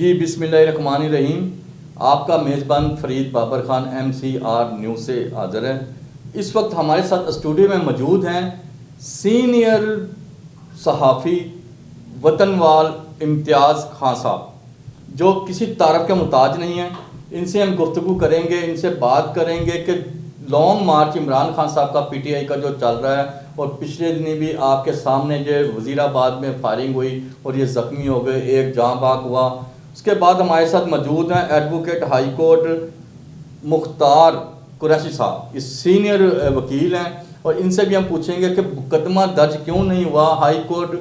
جی بسم اللہ الرحمن الرحیم. آپ کا میزبان فرید بابر خان MCR نیوز سے حاضر ہے. اس وقت ہمارے ساتھ اسٹوڈیو میں موجود ہیں سینئر صحافی وطن وال امتیاز خان صاحب، جو کسی تعارف کے محتاج نہیں ہیں. ان سے ہم گفتگو کریں گے، ان سے بات کریں گے کہ لانگ مارچ عمران خان صاحب کا PTI کا جو چل رہا ہے، اور پچھلے دنی بھی آپ کے سامنے جو وزیر آباد میں فائرنگ ہوئی اور یہ زخمی ہو گئے، ایک جاں بحق ہوا. اس کے بعد ہمارے ساتھ موجود ہیں ایڈوکیٹ ہائی کورٹ مختار قریشی صاحب، یہ سینئر وکیل ہیں، اور ان سے بھی ہم پوچھیں گے کہ مقدمہ درج کیوں نہیں ہوا. ہائی کورٹ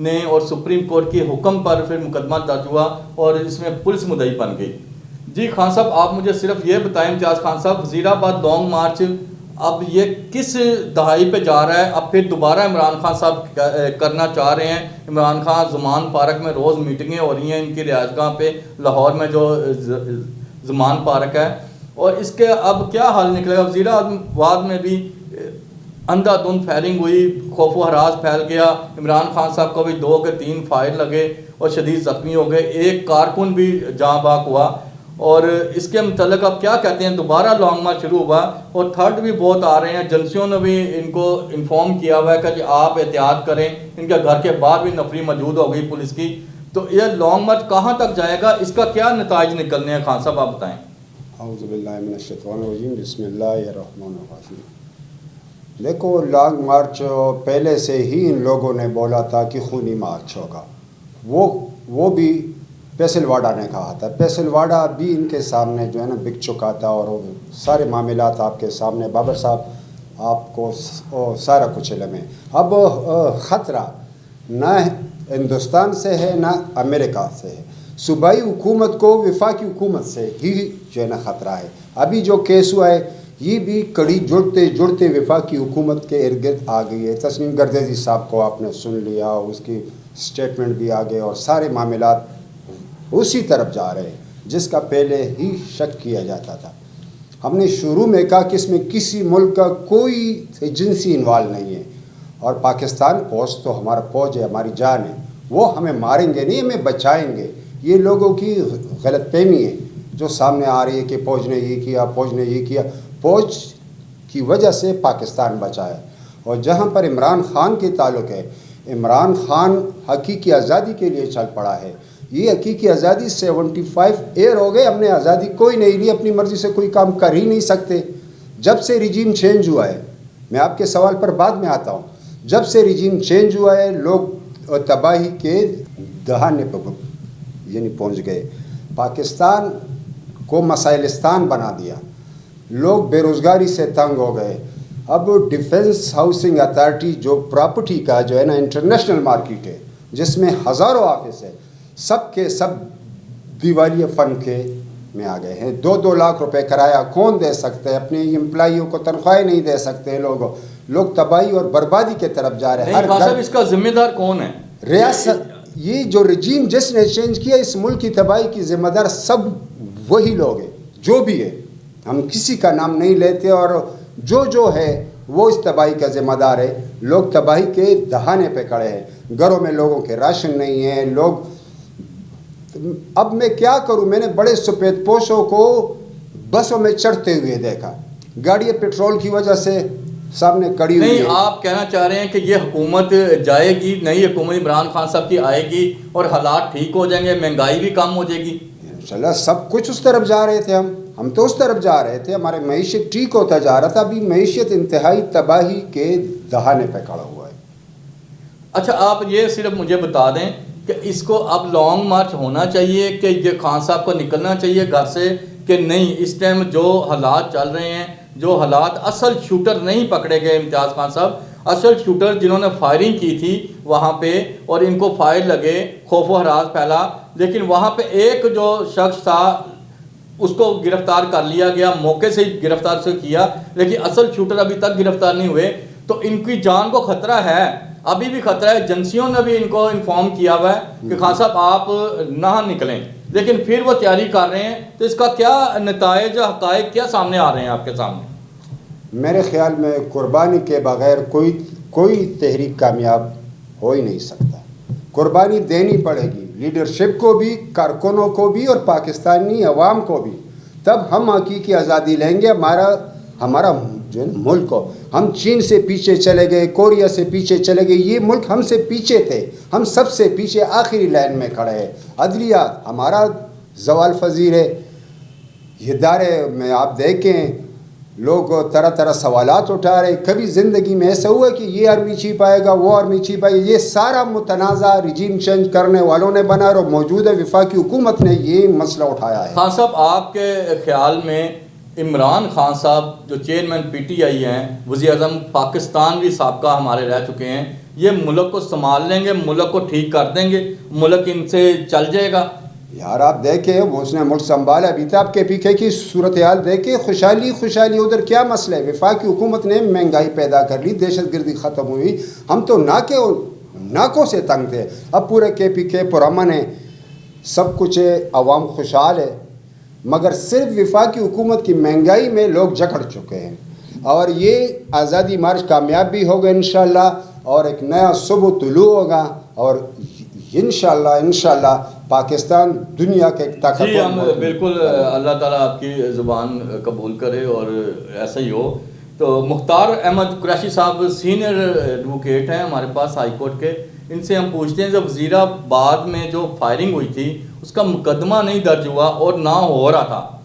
نے اور سپریم کورٹ کے حکم پر پھر مقدمہ درج ہوا اور اس میں پولیس مدعی بن گئی. جی خان صاحب، آپ مجھے صرف یہ بتائیں، امتیاز خان صاحب، وزیر آباد لانگ مارچ اب یہ کس دہائی پہ جا رہا ہے؟ اب پھر دوبارہ عمران خان صاحب کرنا چاہ رہے ہیں. عمران خان زمان پارک میں روز میٹنگیں ہو رہی ہیں ان کی رہائش گاہ پہ لاہور میں جو زمان پارک ہے، اور اس کے اب کیا حل نکلے گا؟ وزیر آباد میں بھی اندھا دھند فائرنگ ہوئی، خوف و ہراس پھیل گیا. عمران خان صاحب کو بھی 2 کے 3 فائر لگے اور شدید زخمی ہو گئے، ایک کارکن بھی جاں بحق ہوا. اور اس کے متعلق آپ کیا کہتے ہیں؟ دوبارہ لانگ مارچ شروع ہوا اور تھرڈ بھی بہت آ رہے ہیں. ایجنسیوں نے بھی ان کو انفارم کیا ہوا ہے کہ جی آپ احتیاط کریں. ان کے گھر کے باہر بھی نفری موجود ہو گئی پولیس کی. تو یہ لانگ مارچ کہاں تک جائے گا؟ اس کا کیا نتائج نکلنے ہیں؟ خان صاحب آپ بتائیں. اعوذ باللہ من الشیطان الرجیم، بسم اللہ الرحمن الرحیم. دیکھو، لانگ مارچ پہلے سے ہی ان لوگوں نے بولا تھا کہ خونی مارچ ہوگا. وہ بھی فیصل واڈا نے کہا تھا. فیصل واڈا بھی ان کے سامنے جو ہے نا بک چکا تھا، اور سارے معاملات آپ کے سامنے. بابر صاحب آپ کو سارا کچھ علم ہے. اب خطرہ نہ ہندوستان سے ہے نہ امریکہ سے ہے، صوبائی حکومت کو وفاقی حکومت سے ہی جو ہے نا خطرہ ہے. ابھی جو کیس ہوا ہے یہ بھی کڑی جڑتے وفاقی حکومت کے ارد گرد آ گئی ہے. تسنیم گردیزی صاحب کو آپ نے سن لیا، اس کی سٹیٹمنٹ بھی آ گئے، اور سارے معاملات اسی طرف جا رہے ہیں جس کا پہلے ہی شک کیا جاتا تھا. ہم نے شروع میں کہا کہ اس میں کسی ملک کا کوئی ایجنسی انوالو نہیں ہے، اور پاکستان فوج تو ہمارا فوج ہے، ہماری جان ہے. وہ ہمیں ماریں گے نہیں، ہمیں بچائیں گے. یہ لوگوں کی غلط فہمی ہے جو سامنے آ رہی ہے کہ فوج نے یہ کیا، فوج نے یہ کیا. فوج کی وجہ سے پاکستان بچا ہے. اور جہاں پر عمران خان کے تعلق ہے، عمران خان حقیقی آزادی کے لیے چل پڑا ہے. یہ حقیقی آزادی 75 ایئر ہو گئے، ہم نے آزادی کوئی نہیں لی. اپنی مرضی سے کوئی کام کر ہی نہیں سکتے. جب سے رجیم چینج ہوا ہے، میں آپ کے سوال پر بعد میں آتا ہوں، جب سے رجیم چینج ہوا ہے لوگ تباہی کے دہانے پر یعنی پہنچ گئے. پاکستان کو مسائلستان بنا دیا، لوگ بے روزگاری سے تنگ ہو گئے. اب ڈیفنس ہاؤسنگ اتھارٹی جو پراپرٹی کا جو ہے نا انٹرنیشنل مارکیٹ ہے، جس میں ہزاروں آفس ہے، سب کے سب دیوالیہ فن کے میں آ گئے ہیں. 2-2 لاکھ روپے کرایہ کون دے سکتے ہیں؟ اپنے امپلائیوں کو تنخواہیں نہیں دے سکتے. لوگ تباہی اور بربادی کے طرف جا رہے ہیں. صاحب اس کا ذمہ دار کون ہے؟ ریاست. یہ جو رجیم جس نے چینج کیا، اس ملک کی تباہی کی ذمہ دار سب وہی لوگ ہیں جو بھی ہے. ہم کسی کا نام نہیں لیتے، اور جو ہے وہ اس تباہی کا ذمہ دار ہے. لوگ تباہی کے دہانے پہ کھڑے ہیں. گھروں میں لوگوں کے راشن نہیں ہیں. اب میں کیا کروں؟ میں نے بڑے سفید پوشوں کو بسوں میں چڑھتے ہوئے دیکھا، گاڑیاں پیٹرول کی وجہ سے سامنے کڑی ہوئی. نہیں، آپ کہنا چاہ رہے ہیں کہ یہ حکومت جائے گی، نئی حکومت عمران خان صاحب کی آئے گی اور حالات ٹھیک ہو جائیں گے، مہنگائی بھی کم ہو جائے گی؟ انشاءاللہ سب کچھ اس طرف جا رہے تھے. ہم تو اس طرف جا رہے تھے. ہمارے معیشت ٹھیک ہوتا جا رہا تھا. ابھی معیشت انتہائی تباہی کے دہانے پہ کھڑا ہوا ہے. اچھا، آپ یہ صرف مجھے بتا دیں کہ اس کو اب لانگ مارچ ہونا چاہیے کہ یہ خان صاحب کو نکلنا چاہیے گھر سے، کہ نہیں؟ اس ٹائم جو حالات چل رہے ہیں، جو حالات، اصل شوٹر نہیں پکڑے گئے امتیاز خان صاحب. اصل شوٹر جنہوں نے فائرنگ کی تھی وہاں پہ، اور ان کو فائر لگے، خوف و ہراس پھیلا، لیکن وہاں پہ ایک جو شخص تھا اس کو گرفتار کر لیا گیا، موقع سے ہی گرفتار سے کیا، لیکن اصل شوٹر ابھی تک گرفتار نہیں ہوئے. تو ان کی جان کو خطرہ ہے، ابھی بھی خطرہ ہے. ایجنسیوں نے بھی ان کو انفارم کیا ہوا ہے کہ خان صاحب آپ نہ نکلیں، لیکن پھر وہ تیاری کر رہے ہیں. تو اس کا کیا نتائج، حقائق کیا سامنے آ رہے ہیں آپ کے سامنے؟ میرے خیال میں قربانی کے بغیر کوئی تحریک کامیاب ہو ہی نہیں سکتا. قربانی دینی پڑے گی. لیڈرشپ کو بھی, کارکنوں کو بھی اور پاکستانی عوام کو بھی, تب ہم حقیقی آزادی لیں گے. ہمارا جو ملک کو, ہم چین سے پیچھے چلے گئے, کوریا سے پیچھے چلے گئے, یہ ملک ہم سے پیچھے تھے, ہم سب سے پیچھے آخری لائن میں کھڑے ہیں. عدلیہ ہمارا زوال پذیر ہے. ادارے میں آپ دیکھیں لوگ طرح طرح سوالات اٹھا رہے. کبھی زندگی میں ایسا ہوا کہ یہ آرمی چیف آئے گا, وہ آرمی چیف آئے گا. یہ سارا متنازع رجیم چینج کرنے والوں نے بنا اور موجودہ وفاقی حکومت نے یہ مسئلہ اٹھایا ہے. خان صاحب, آپ کے خیال میں عمران خان صاحب جو چیئرمین پی ٹی آئی ہیں, وزیر اعظم پاکستان بھی سابقہ ہمارے رہ چکے ہیں, یہ ملک کو سنبھال لیں گے, ملک کو ٹھیک کر دیں گے, ملک ان سے چل جائے گا؟ یار آپ دیکھیں, اس نے ملک سنبھالا. ابھی تو آپ کے پی کے کی صورتحال دیکھیں, خوشحالی ادھر کیا مسئلہ ہے؟ وفاقی حکومت نے مہنگائی پیدا کر لی, دہشت گردی ختم ہوئی, ہم تو ناکوں سے تنگ تھے. اب پورے کے پی کے پرامن ہے, سب کچھ ہے, عوام خوشحال ہے, مگر صرف وفاقی حکومت کی مہنگائی میں لوگ جکڑ چکے ہیں. اور یہ آزادی مارچ کامیاب بھی ہوگا انشاءاللہ, اور ایک نیا صبح طلوع ہوگا, اور انشاءاللہ پاکستان دنیا کے ایک طاقتور. جی ہم بالکل, اللہ تعالیٰ آپ کی زبان قبول کرے اور ایسا ہی ہو. تو مختار احمد قریشی صاحب سینئر ایڈوکیٹ ہیں ہمارے پاس ہائی کورٹ کے, ان سے ہم پوچھتے ہیں جب وزیر آباد میں جو فائرنگ ہوئی تھی اس کا مقدمہ نہیں درج ہوا اور نہ ہو رہا تھا,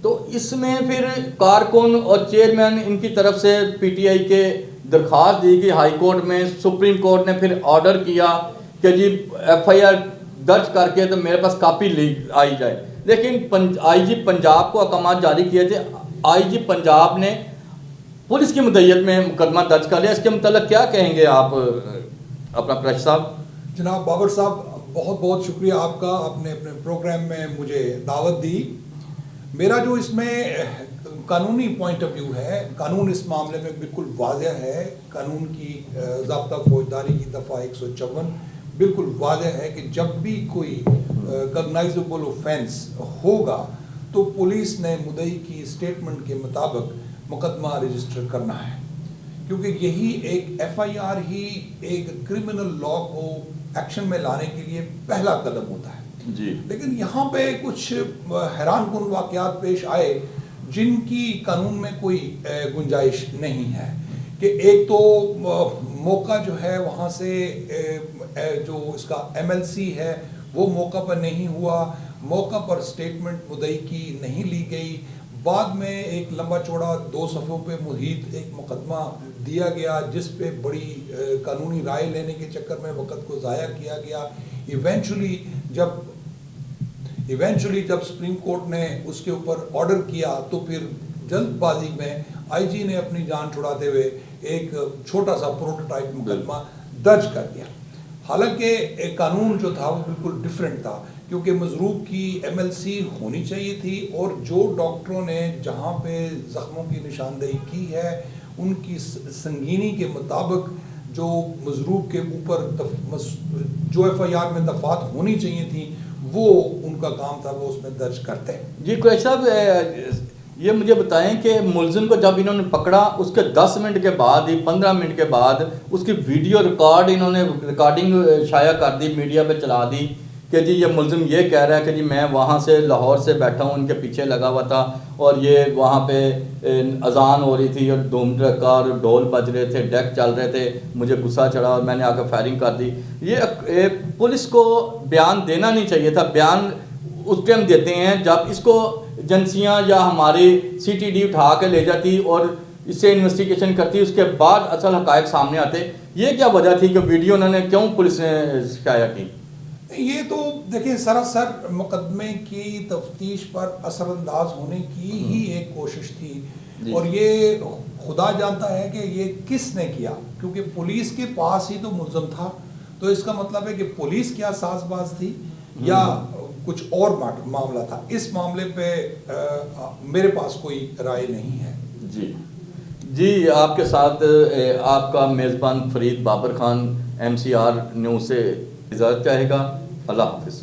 تو اس میں پھر کارکن اور چیئرمین ان کی طرف سے پی ٹی آئی کے درخواست دی کہ ہائی کورٹ میں, سپریم کورٹ نے پھر آرڈر کیا کہ جی ایف آئی آر درج کر کے تو میرے پاس کاپی آئی جائے. لیکن آئی جی پنجاب کو احکامات جاری کیے تھے, آئی جی پنجاب نے پولیس کی مدعیت میں مقدمہ درج کر لیا. اس کے متعلق کیا کہیں گے آپ اپنا قریشی صاحب؟ جناب بابر صاحب, بہت بہت شکریہ آپ کا, آپ نے اپنے پروگرام میں مجھے دعوت دی. میرا جو اس میں قانونی پوائنٹ آف ویو ہے, قانون اس معاملے میں بالکل واضح ہے. قانون کی ضابطہ فوجداری کی دفعہ 154 بالکل واضح ہے کہ جب بھی کوئی کگنائزیبل اوفینس ہوگا تو پولیس نے مدعی کی اسٹیٹمنٹ کے مطابق مقدمہ رجسٹر کرنا ہے, کیونکہ یہی ایک ایف آئی آر ہی ایک کرمنل لا کو ایکشن میں لانے کے لیے پہلا قدم ہوتا ہے. جی لیکن یہاں پہ کچھ حیران کن واقعات پیش آئے جن کی قانون میں کوئی گنجائش نہیں ہے. کہ ایک تو موقع جو ہے وہاں سے جو اس کا ایم ایل سی ہے وہ موقع پر نہیں ہوا, موقع پر سٹیٹمنٹ مدعی کی نہیں لی گئی. بعد میں ایک لمبا چوڑا 2 صفحوں پہ محیط ایک مقدمہ دیا گیا جس پہ بڑی قانونی رائے لینے کے چکر میں وقت کو ضائع کیا گیا. ایونچولی جب سپریم کورٹ نے اس کے اوپر آرڈر کیا تو پھر جلد بازی میں آئی جی نے اپنی جان چھڑاتے ہوئے ایک چھوٹا سا پروٹوٹائپ مقدمہ درج کر دیا. حالانکہ قانون جو تھا وہ بالکل ڈیفرنٹ تھا, کیونکہ مضروب کی ایم ایل سی ہونی چاہیے تھی, اور جو ڈاکٹروں نے جہاں پہ زخموں کی نشاندہی کی ہے ان کی سنگینی کے مطابق جو مضروب کے اوپر جو ایف آئی آر میں دفعات ہونی چاہیے تھیں وہ ان کا کام تھا, وہ اس میں درج کرتے ہیں. جی قریشی صاحب, یہ مجھے بتائیں کہ ملزم کو جب انہوں نے پکڑا اس کے 10 منٹ کے بعد ہی 15 منٹ کے بعد اس کی ویڈیو ریکارڈنگ شائع کر دی, میڈیا پہ چلا دی کہ جی یہ ملزم یہ کہہ رہا ہے کہ جی میں وہاں سے لاہور سے بیٹھا ہوں, ان کے پیچھے لگا ہوا تھا اور یہ وہاں پہ اذان ہو رہی تھی اور دھوم دھڑکا اور ڈھول بج رہے تھے, ڈیک چل رہے تھے, مجھے غصہ چڑھا اور میں نے آ کے فائرنگ کر دی. یہ پولیس کو بیان دینا نہیں چاہیے تھا. بیان اس ٹائم دیتے ہیں جب اس کو ایجنسیاں یا ہماری سی ٹی ڈی اٹھا کے لے جاتی اور اس سے انویسٹیگیشن کرتی, اس کے بعد اصل حقائق سامنے آتے. یہ کیا وجہ تھی کہ ویڈیو انہوں نے کیوں پولیس نے شائع کی؟ یہ تو دیکھیں سراسر مقدمے کی تفتیش پر اثر انداز ہونے کی ہی ایک کوشش تھی, اور یہ خدا جانتا ہے کہ یہ کس نے کیا, کیونکہ پولیس کے پاس ہی تو ملزم تھا. تو اس کا مطلب ہے کہ پولیس کیا ساز باز تھی یا کچھ اور معاملہ تھا. اس معاملے پہ میرے پاس کوئی رائے نہیں ہے. جی آپ کے ساتھ آپ کا میزبان فرید بابر خان MCR نیوز سے اجازت چاہے گا. اللہ حافظ.